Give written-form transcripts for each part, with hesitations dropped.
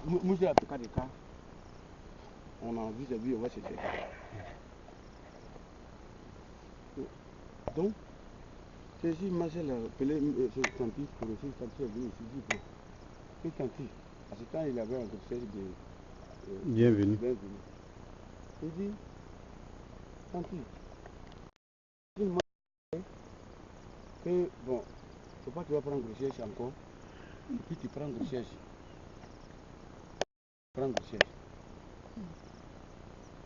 Moi, j'ai l'avocat des cas. On a vis-à-vis, on va se faire. Donc, c'est si Marcel a appelé ce Tanti pour aussi, Tanti est venu ici, dit bon, et Tanti, à ce temps, il avait un grossesse de bienvenue. Il dit, Tanti, il m'a dit que bon, faut pas que tu vas prendre grossesse encore, et puis tu prends grossesse. Prendre grossesse.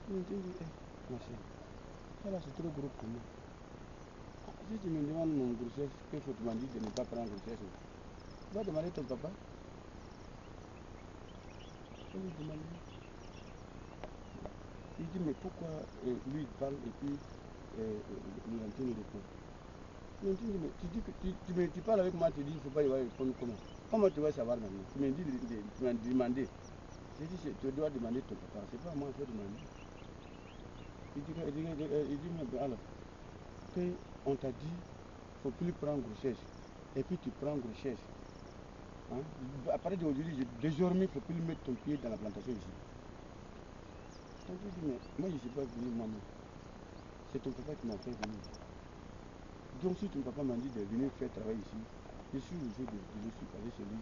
Il dit, Marcel, ça là c'est trop gros pour moi. Si tu me demandes mon grossesse, qu'il faut te demander de ne pas prendre grossesse, va demander ton papa. Je lui demande. Il dit, mais pourquoi lui il parle et puis Lantine répond. Lantine dit, mais tu parles avec moi, tu dis, il ne faut pas y répondre comment. Comment tu vas savoir maintenant? Tu me dis, tu m'as demandé. J'ai dit, tu dois demander ton papa. C'est pas moi, il faut demander. Il dit, mais alors, on t'a dit, il ne faut plus prendre grossesse. Et puis tu prends grossesse. Hein? À partir d'aujourd'hui, désormais, il ne faut plus mettre ton pied dans la plantation ici. Je lui dis, mais moi je ne suis pas venu moi-même. C'est ton papa qui m'a fait venir. Donc si ton papa m'a dit de venir faire travail ici, je suis obligé de suis allé chez lui.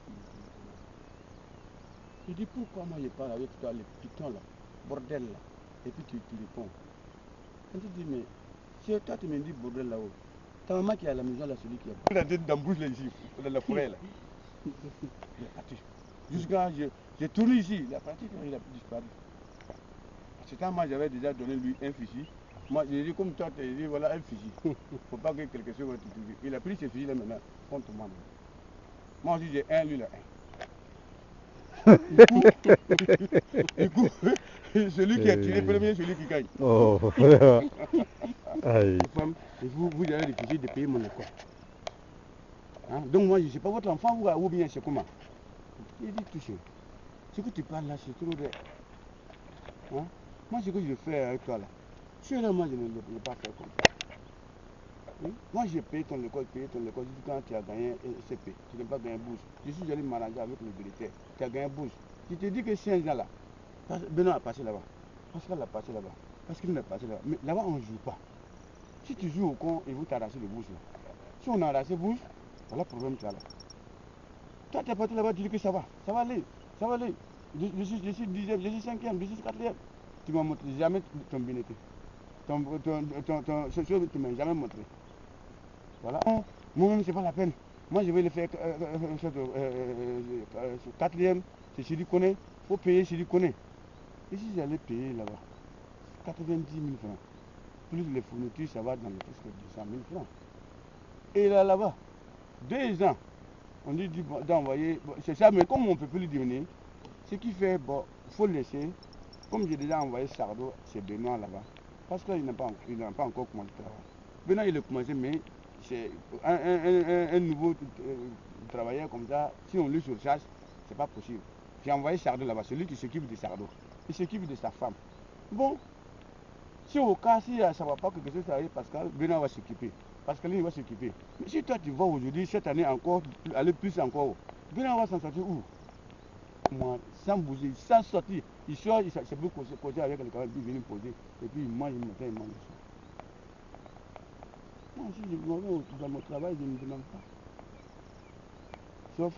Il dit, pourquoi moi je parle avec toi, les pitons là, bordel là, et puis tu réponds. Je lui dis, mais si toi tu me dis bordel là-haut, ta maman qui est à la maison là, celui qui a la tête d'embouche là ici, dans la forêt là. Il est parti. Jusqu'à j'ai tourné ici, il est parti, il a disparu. À ce temps, moi j'avais déjà donné lui un fusil. Moi j'ai dit, comme toi, tu as dit, voilà un fusil. Il ne faut pas que quelque chose va te trouver. Il a pris ce fusil là maintenant contre moi. Moi aussi j'ai un, lui là un. Du coup, celui qui a tiré premier, celui qui gagne. Oh, aïe. Vous avez refusé de payer mon école. Hein? Donc moi je ne sais pas votre enfant ou bien c'est comment. Il dit tout seul. Ce que tu parles là, c'est trop de... Hein? Moi ce que je fais avec toi là, moi je ne peux pas faire comme ça. Oui? Moi j'ai payé ton école, quand tu as gagné CP, tu n'as pas gagné bourse. Je suis allé m'arranger avec le directeur, tu as gagné bourse. Je te dis que c'est un gars là, Benoît a passé là-bas, Pascal a passé là-bas, parce qu'il a passé là-bas. Mais là-bas on ne joue pas. Si tu joues au con, ils vont t'arracher les bourses là. Si on a arraché bourse, voilà le problème que tu as là. Toi tu es parti là-bas, tu dis que ça va aller, ça va aller. Je suis 10e, je suis 5e, je suis 4e. Tu m'as montré jamais ton bénéfice. Tu ne m'as jamais montré. Voilà. Moi, c'est pas la peine. Moi, je vais le faire 4e, c'est Sidi Kone. Il faut payer Sidi Kone. Et si j'allais payer là-bas, 90 000 francs, plus les fournitures, ça va dans les presque 200 000 francs. Et là-bas, 2 ans, on dit d'envoyer, c'est ça, mais comme on ne peut plus lui donner, ce qui fait, bon, il faut laisser, comme j'ai déjà envoyé Sardo chez Benoît là-bas, parce qu'il n'a pas encore commencé le travail. Benoît, il a commencé, mais c'est un nouveau travailleur comme ça, si on lui surcharge, c'est pas possible. J'ai envoyé Sardo là-bas, celui qui s'occupe de Sardo. Il s'occupe de sa femme. Bon, si au cas, si ça ne va pas quelque chose arrive, Pascal, Benoît va s'occuper. Pascal, il va s'occuper. Mais si toi tu vas aujourd'hui, cette année encore, aller plus encore, Benoît va s'en sortir où? Moi, sans bouger, sans sortir, il sort, c'est pour causer avec le travail, puis il vient poser, et puis il mange le matin, il mange le soir. Moi, si je vais dans mon travail, je ne demande pas. Sauf,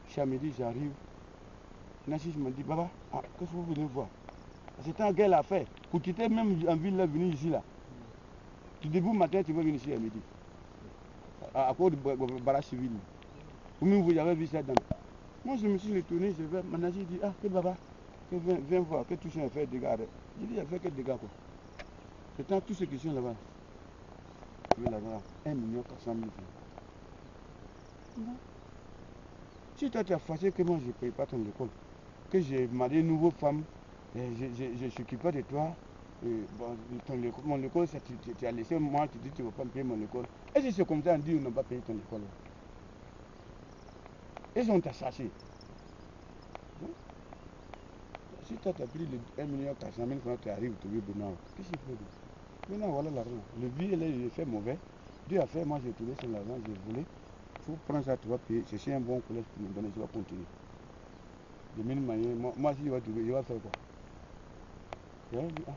samedi, j'arrive, Nassis me dit, Baba, qu'est-ce que vous venez voir? C'est un gars l'a fait. Pour quitter même en ville, là, venir ici, là. Tu début matin, tu vas venir ici à midi. À cause de barrage civil. Vous avez vu ça dans... Moi, je me suis retourné, je vais, Nassis dit, que Baba, viens voir, que tout ça a fait des dégâts. Je dis, il a fait que des dégâts, quoi. C'est dans tous ceux qui sont là-bas. Je vais là-bas, 1 400 000 francs. Si toi, tu as fâché que moi, je ne paye pas ton école, que j'ai marié une nouvelle femme, je ne s'occupe pas de toi, bon, mon école, tu as laissé moi, tu dis que tu ne vas pas me payer mon école. Et si c'est comme ça, on dit qu'on n'a pas payé ton école. Et si on t'a cherché. Si toi, tu as pris les 1 400 000 francs, tu arrives, tu veux Benoît, qu'est-ce qu'il faut dire? Maintenant, voilà l'argent. Le vie, il est fait mauvais. Dieu a fait, moi, j'ai tourné sur l'argent, j'ai volé. Il faut prendre ça, tu vas payer. C'est un bon collège pour me donner, je vais continuer. de mille manières. Moi si je vais trouver, je vais faire quoi? Je vais dire, ah,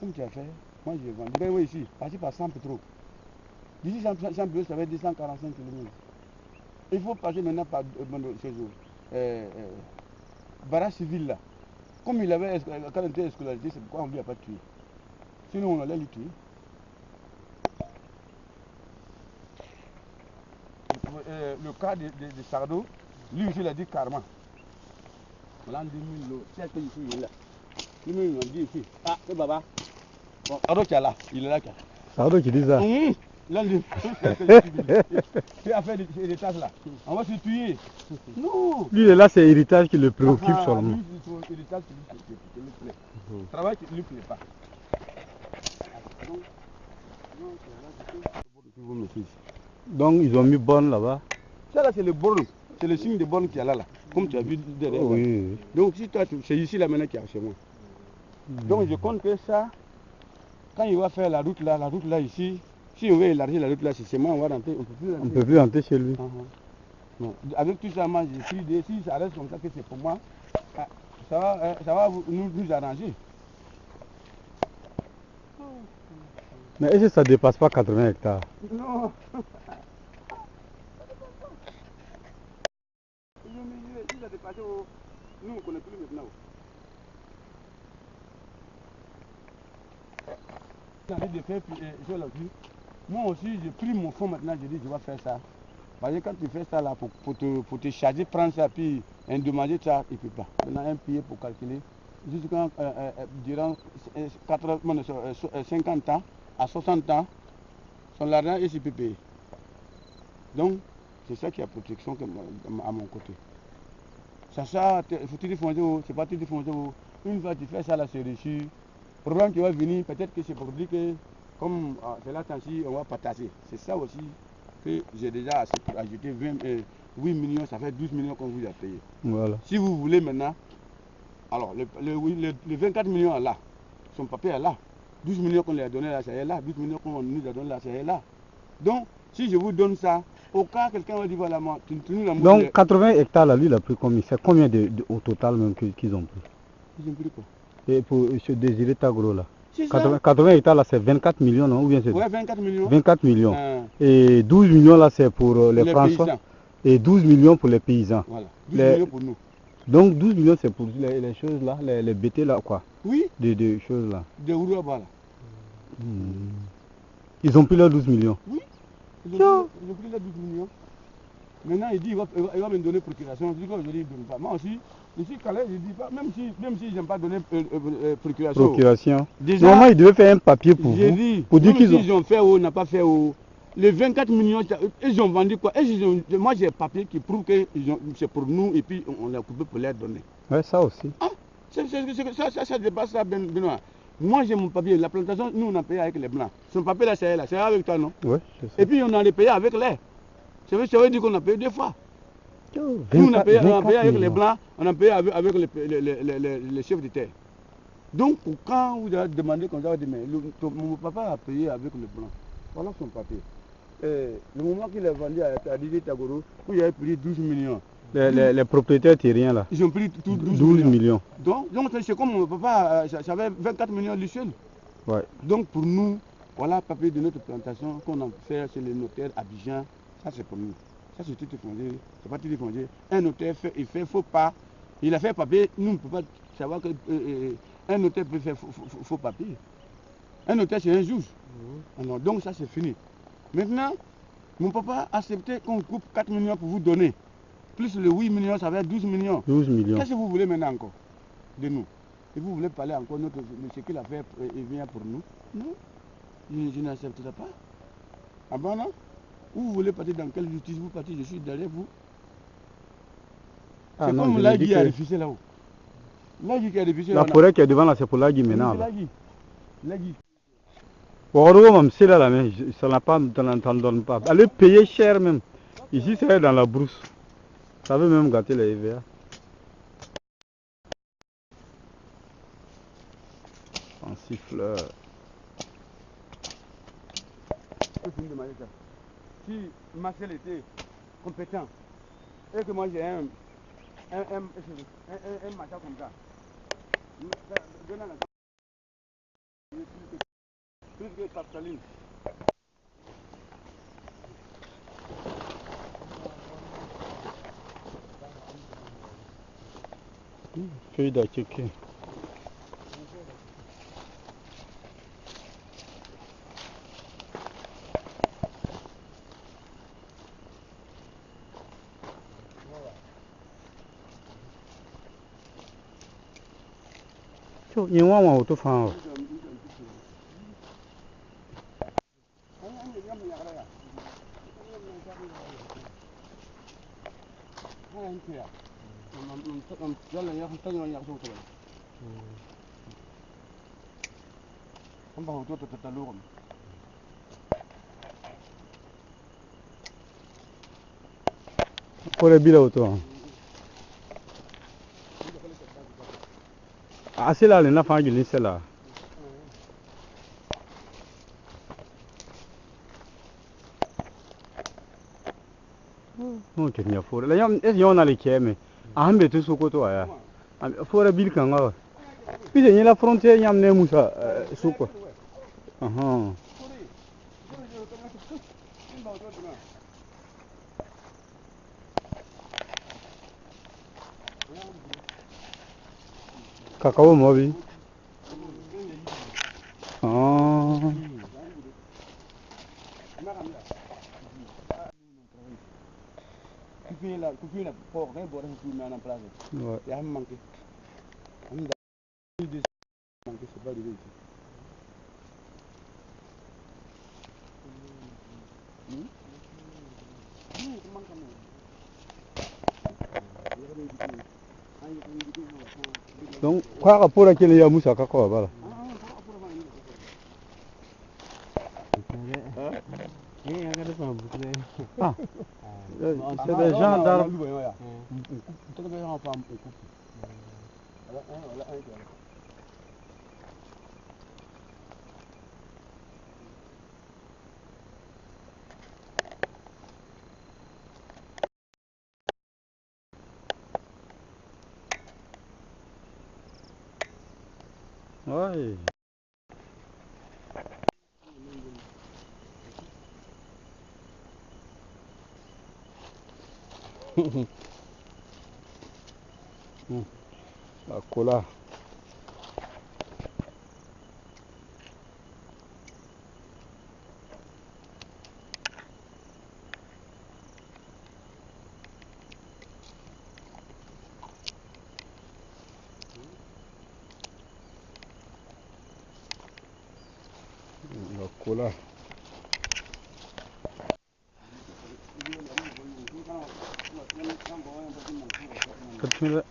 comme tu as fait, moi je vais vendre. Ben oui, ici, passer par 100 pétrole. D'ici 100 pétrole, ça va être 245 km. Il faut passer maintenant par barrage civil là. Comme il avait quand il était scolarisé, c'est pourquoi on ne lui a pas tué. Sinon on allait lui tuer. Le cas de Sardo, lui aussi il a dit carrément. L'an 2000, c'est que ici il est là. Lui il a dit ici. Ah, c'est Baba. Bon, Sardo qui est là, il est là. Sardo qui dit ça. L'an 2000, tu as fait des tâches là. On va se tuer. Non. Lui il est là, c'est l'héritage qui le préoccupe seulement. Lui, c'est son héritage qui lui plaît. Travail qui ne lui plaît pas. Donc ils ont mis borne là-bas. Ça là c'est le borne, c'est le signe de borne qui est là, comme tu as vu derrière. Oui. Donc si toi c'est ici là maintenant qui est chez moi. Donc je compte que ça, quand il va faire la route là ici, si on veut élargir la route là, c'est chez moi, on va rentrer, on ne peut plus rentrer chez lui. Non. Avec tout ça, moi j'ai pris des, si ça reste comme ça que c'est pour moi, ça va nous arranger. Mais est-ce que ça ne dépasse pas 80 hectares? Non. Il a dépassé, nous on ne connaît plus maintenant. J'ai envie de faire moi aussi j'ai pris mon fonds maintenant, je dis je vais faire ça. Parce que quand tu fais ça là pour te charger, prendre ça puis demander ça, il ne peut pas. Maintenant un billet pour calculer, jusqu'à durant 50 ans à 60 ans, son argent est peut payer. Donc c'est ça qui a protection à mon côté. Ça, faut-il foncier, c'est pas tout foncier. Une fois que tu fais ça là, c'est reçu. Le problème qui va venir, peut-être que c'est pour dire que, comme c'est là temps-ci, on va partager. C'est ça aussi que j'ai déjà assez pour ajouter 8 millions, ça fait 12 millions qu'on vous a payé. Voilà. Si vous voulez maintenant, alors les 24 millions là, son papier est là. 12 millions qu'on lui a donné là, ça est là. 12 millions qu'on nous a donné là, ça est là. Donc, si je vous donne ça, au cas quelqu'un va dire voilà, moi, tu nous la. Donc 80 hectares là, lui il a pris combien? C'est combien au total même qu'ils ont pris? Ils ont pris quoi? Et pour ce Désiré Tagro là, 80 hectares là c'est 24 millions non? Ou bien c'est... Ouais, 24 millions. 24 millions. Et 12 millions là c'est pour les Français. Paysans. Et 12 millions pour les paysans. Voilà, 12 millions pour nous. Donc 12 millions c'est pour les choses là, les bêtés là quoi? Oui. Des choses là. Des Ourouaba là. Ils ont pris leurs 12 millions. Oui. Ils ont pris leurs 12 millions. Maintenant il dit il va me donner procuration. Je dis que je ne donne pas. Moi aussi, ici Calais, je ne dis pas, même si je n'aime pas donner procuration. Procuration. Déjà, normalement ils devaient faire un papier pour vous. Dit, pour dire qu'ils ont fait ou n'a pas fait ou. Les 24 millions, ils ont vendu quoi? Moi j'ai un papier qui prouve que c'est pour nous et puis on l'a coupé pour les donner. Ouais, ça aussi. Ah, ça dépasse ça, Benoît. Moi j'ai mon papier, la plantation, nous on a payé avec les blancs. Son papier là, c'est avec toi, non? Oui, c'est ça. Et puis on a payé avec l'air. Ça veut dire qu'on a payé deux fois. 24, nous on a payé avec les millions. blancs, on a payé avec les chefs de terre. Donc quand vous avez demandé comme ça, vous dites, mais mon papa a payé avec le blanc. Voilà son papier. Le moment qu'il a vendu à Didier Tagoro, où il avait pris 12 millions. Les propriétaires terriens là. Ils ont pris 12 millions. Donc c'est comme mon papa, j'avais 24 millions du seul. Ouais. Donc pour nous, voilà le papier de notre plantation qu'on a fait chez le notaire à Abidjan. Ça c'est pour nous. Ça c'est tout foncier. C'est pas tout foncier. Un notaire il fait faux pas. Il a fait papier. Nous on ne peut pas savoir que un notaire peut faire faux papier. Un notaire c'est un juge. Alors, donc ça c'est fini. Maintenant, mon papa a accepté qu'on coupe 4 millions pour vous donner. Plus le 8 millions, ça fait 12 millions. 12 millions. Qu'est-ce que vous voulez maintenant encore de nous? Et vous voulez parler encore de ce qu'il a fait et vient pour nous? Non, je n'accepterai pas. Ah bon, non? Vous voulez partir dans quelle justice? Vous partez, je suis derrière vous. C'est comme l'Agui qui a refusé là-haut. L'Agui qui a refusé là-haut. La forêt qui est devant là, c'est pour l'Agui maintenant. L'Agui. Bon, même c'est là, mais ça n'a pas, t'en donne pas. Allez payer cher même. Ici, c'est dans la brousse. Ça veut même gâter les EVA. En siffleur. Si Marcel était compétent et que moi j'ai un un machin comme ça. Donnez la plus que Pascaline. Feuille d'attiqué. Nhưng mà một tôi phao Kore bila auto asila le na fa gilin sela no ke nya fore la yam es yona le keme ambe tu suko ya fore bil kan ga bi de la frontière yam ne musa suko aha kakao mobi ah Coupé la porte, hein, pour en place. Il y a un manqué. C'est pas arrivé ici. donc kwa pora kile ya musa kakao bala ah c'est des gens d'armes ouais la cola la cola Bismillah.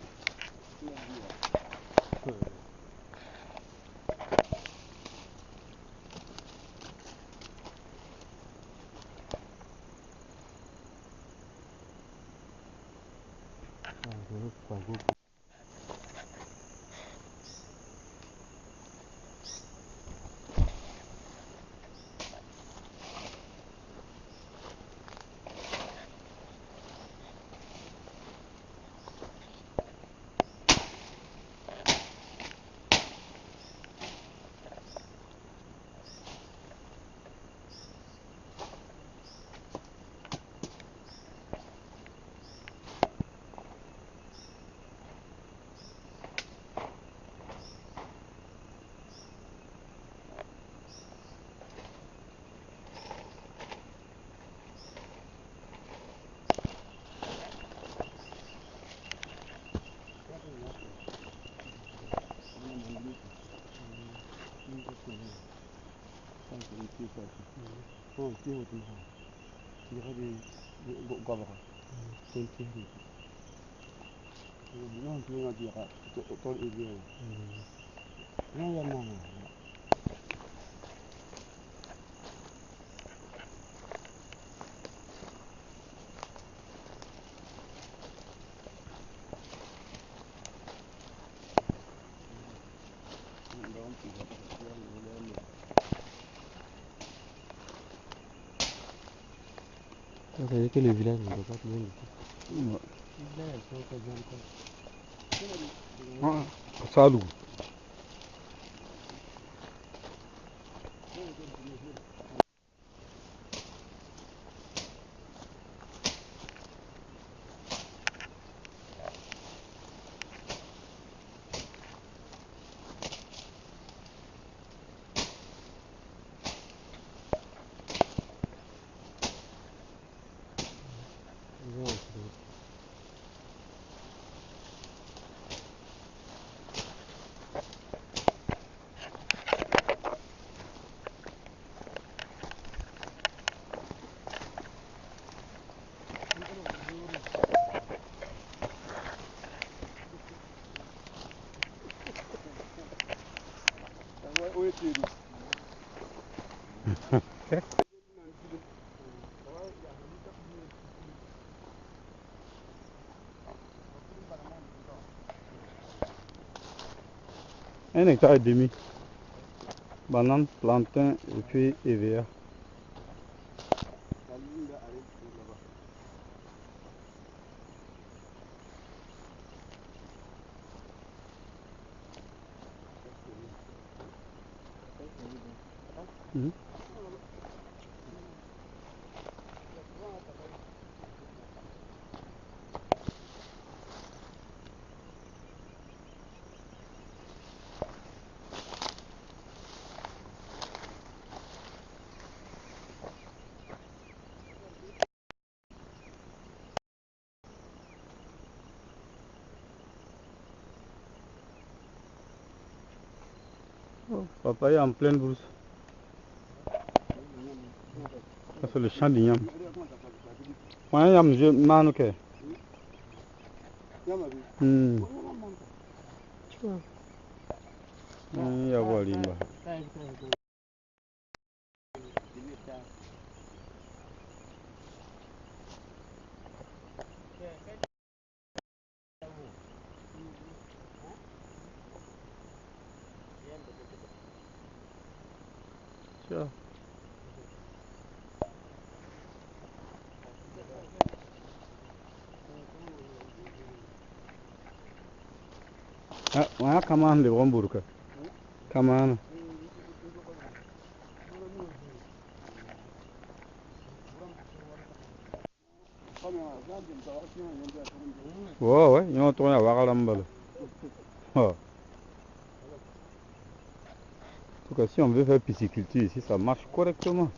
C'est que le village ne peut pas tenir le coup. Sadu. Un hectare et demi. Banane, plantain et puis EVA. Papaye en pleine brousse. Ça c'est le champ d'igname. Moi, yam je manuke. Ya walimba. Sure. Wana kaman de Romburka. Kaman. Ouais, ils ont tourné à Waralambal. En tout cas, si on veut faire pisciculture ici, ça marche correctement.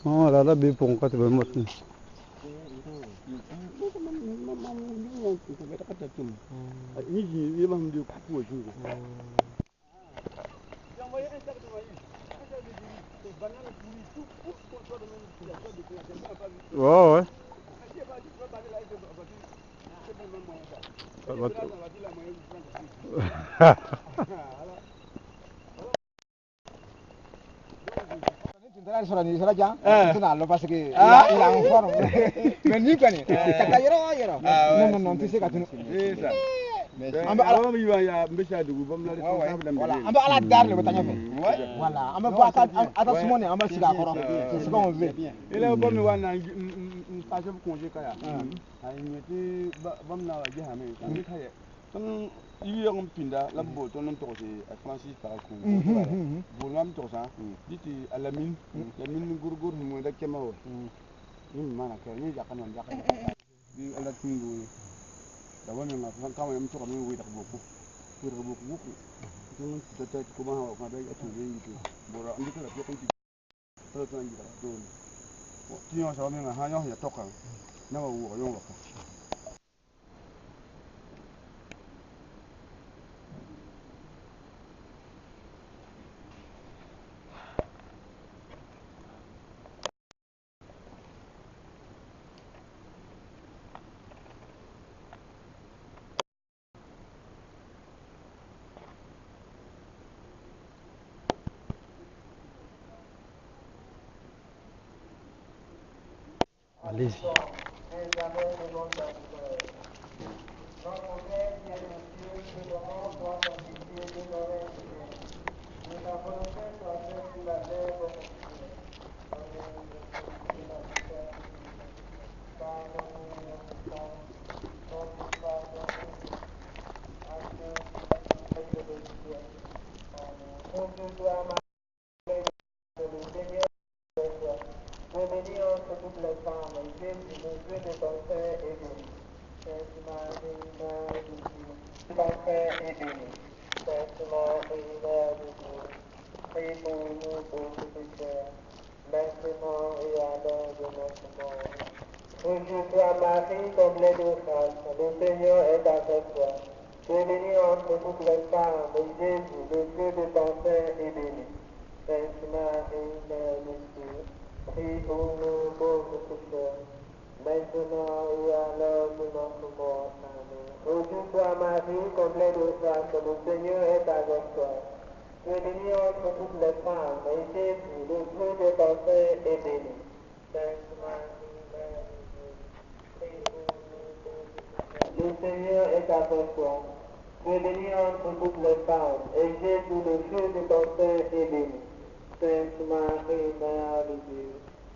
Oh là là, mais pour quoi tu veux me montrer? Ouais, ouais. Parce que il a en forme. Mais lui, connaît. Non, tu sais qu'à tout. Voilà, on va à la darle le bâtiment. Voilà, on va pas à ce moment, on va se d'accord. C'est ce qu'on veut. Et là, comme on a une stage de congé, il y a un pinda, la botte, on entend Francis par contre. Bonhomme Tosa, dit à la mine Gourgour, la Kamao. Il m'a carré, il y a quand même à la Tungo. La one of my quand même told me with a book. With a book. The tech come out of my bag to ring to. But I'm looking at your Tio sa me ha yo ya toka na wa wo yo ka Allez-y. Marie, comblée de grâce, le Seigneur est avec toi. Tu es bénie entre toutes les femmes, et Jésus, le fruit de ton sein, est béni. Sainte Marie, Mère de Dieu, prie pour nous pauvres pécheurs, maintenant et à l'heure de notre mort. Amen. Aujourd'hui, toi, Marie, comblée de grâce, le Seigneur est avec toi. Tu es bénie entre toutes les femmes, et Jésus, le fruit de ton sein, est béni. Sainte Marie, Mère de Dieu, prie pour nous pauvres pécheurs. Le Seigneur est avec toi. Tu es bénie entre toutes les femmes, et Jésus, le fruit de ton sein, est béni. Sainte Marie, Mère de Dieu,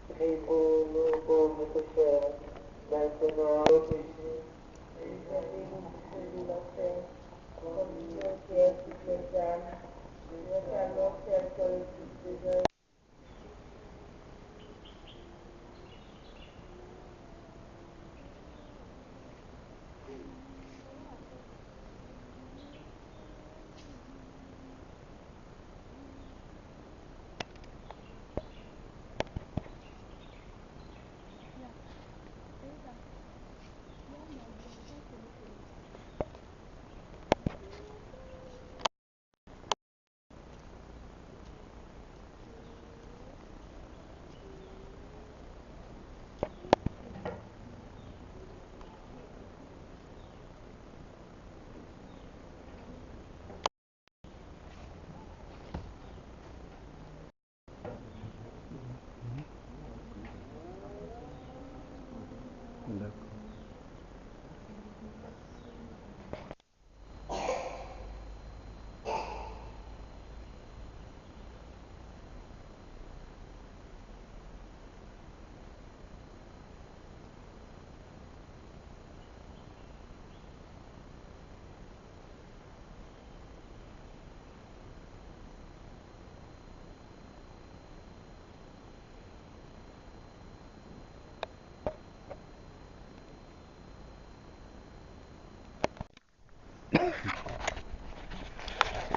prie pour nous pauvres pécheurs, maintenant et au péché, et venez-nous de la terre, comme Dieu qui est toutes les âmes, et alors qu'elles soient le plus désert.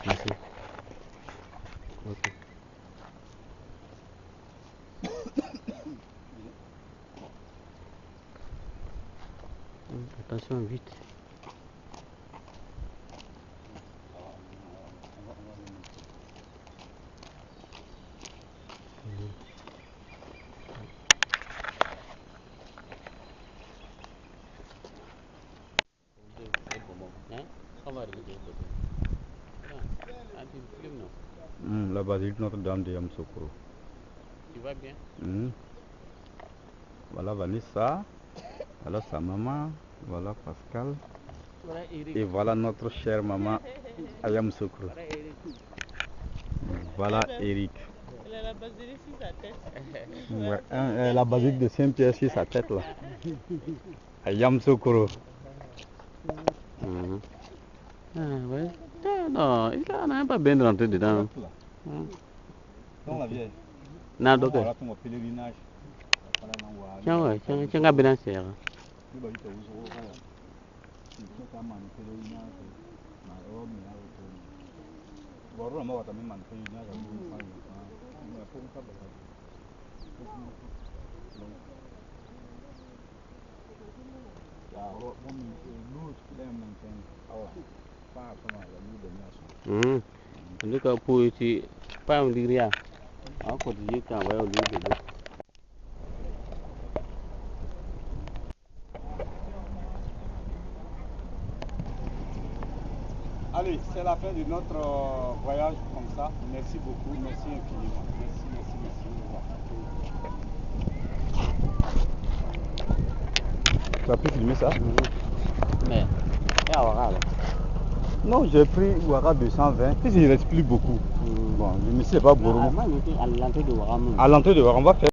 Merci. Ok. Attention, vite. La basilique Notre-Dame de Yamoussoukro. Tu vas bien? Voilà Vanessa, voilà sa maman, voilà Pascal, Voilà Eric. et voilà notre chère maman à Yamoussoukro. Voilà Eric. Voilà Eric. Elle a la basilique sur sa tête. Ouais, la basilique de Saint-Pierre sur sa tête là. À Yamoussoukro. Ah ouais. Ah, non, il n'a même pas bien rentré dedans. Dans la vieille. Non, donc. Voilà ton pèlerinage. Tiens, ouais, tiens, un bien serre. Nous avons pour ici, pas un diria. Encore du quand on va au lieu de l'eau. Allez, c'est la fin de notre voyage comme ça. Merci beaucoup, merci infiniment. Merci, merci, merci. Tu as pu filmer ça? Mais, et à Ouaga, alors? Non, j'ai pris Ouaga 220. Puis il ne reste plus beaucoup. Bon, je ne sais pas beaucoup. Moi, j'étais à l'entrée de Ouaga. À l'entrée de Ouaga, on va faire.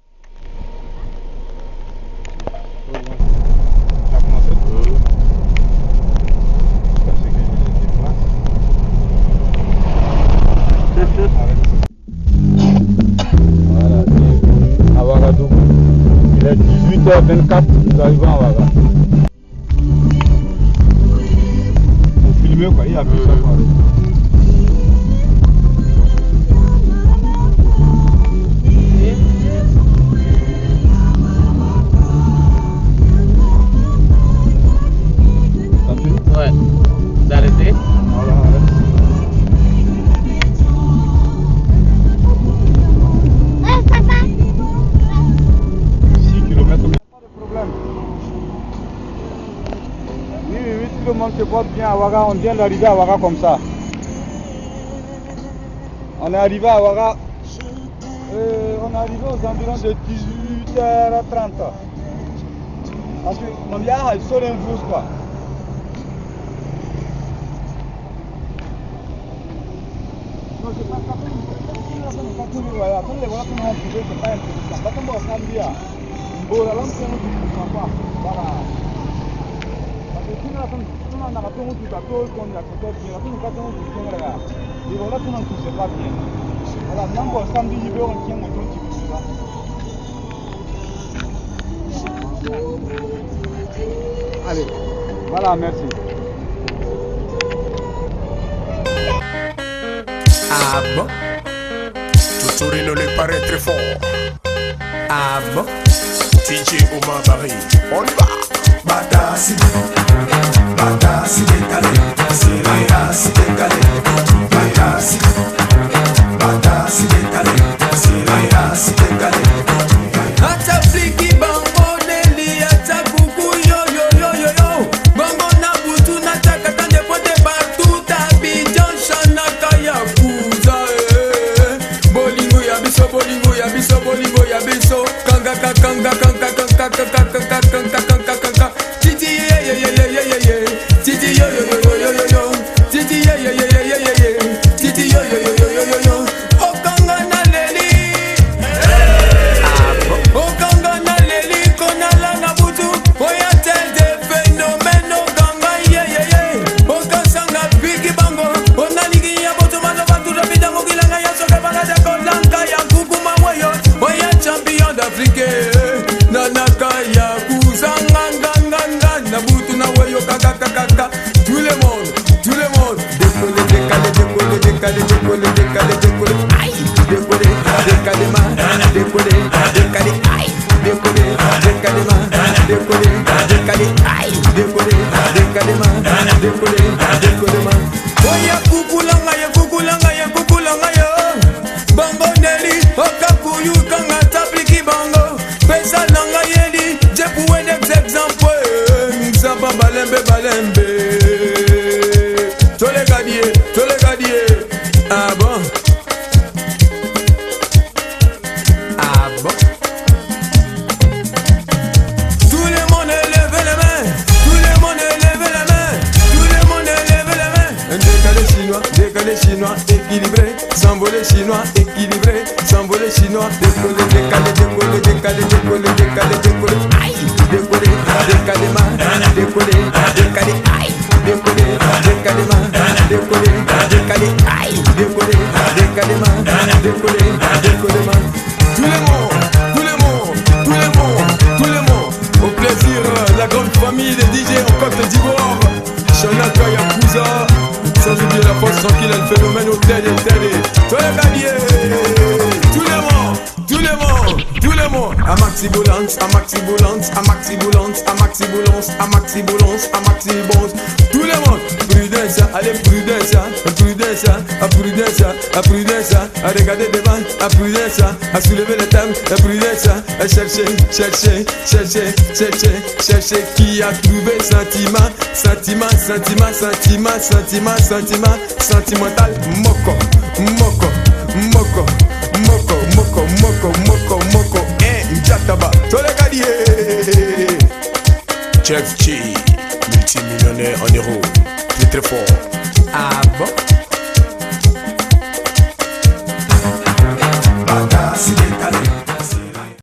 Voilà, à Ouagadougou. Il est 18h24, nous arrivons à Ouaga. Faut filmer quoi, il y a plus ça quoi. Ouais, d'arrêter. Voilà, arrête. Oui, tout le monde se porte bien à Ouaga. On vient d'arriver à Ouaga comme ça. On est arrivé à Ouaga. On est arrivé aux environs de 18h30. Parce que on y a sur un jour quoi. Non, c'est pas ça. Allez, voilà, merci. Ah bon? Totorino le paraît très fort. Ah bon? DJ Omar Barry, on y va. Bata si décalé, Siraya si décalé, Bata si décalé, Siraya si décalé. Ata fliki bango neli, ata kuku yo yo yo yo yo. Bango na butu na taka tande pote partout Abidjan Shanaka ya kuza bolingo ya biso bolingo ya biso bolingo ya biso kanga kanga kanga kanga kanga kanga kanga kanga titi ye ye ye ye ye ye titi yo yo yo yo yo yo titi ye ye ye ye ye ye titi yo yo yo yo yo yo o kanga na leli o kanga na leli kona la na butu o ya tel de fenomeno kanga ye ye ye o kasanga bigi bango o na ligi ya boto mano batu rapida mo kilanga ya soke bana de kolanga ya kukuma moyo o ya champion d'Afrique nanaka ya kuzanga nganga na butu na woyo kaka kaka tout le monde décoller décaler décoller décaler décoller décaler décoller aïe décoller décaler ma décoller décaler aïe décoller décaler ma décoller décaler aïe décoller décaler ma décoller décoller ma oya kukulanga ya kukulanga ya kukulanga ya bango neli okakuyu kanga tapliki bango pesa nanga yeli je pouwe des exemples nzamba balembe balembe tole gadie ah bon ah bon tout le monde lève les mains tout le monde lève les mains tout le monde lève les mains décalé chinois équilibré s'envoler chinois équilibré s'envoler chinois décoller décalé décoller décalé décoller décalé décoller aïe décoller décalé ma décoller décalé aïe décoller décalé ma décoller décalé aïe décoller décalé ma décoller décoller ma tout le monde au plaisir la grande famille des DJ en Côte d'Ivoire Shanaka Yakuza sans oublier la force tranquille le phénomène hôtel et télé tout le monde à Maxi Boulance à Maxi Boulance à Maxi Boulance à Maxi Boulance à Maxi Boulance à Maxi Boulance tout le monde prudence allez prudence à prudence à regarder devant à prudence à soulever les thèmes à prudence à chercher qui a trouvé sentimental moko Njataba, Tolegadie Chef G, multimillionnaire en euros, très très fort. Ah bon?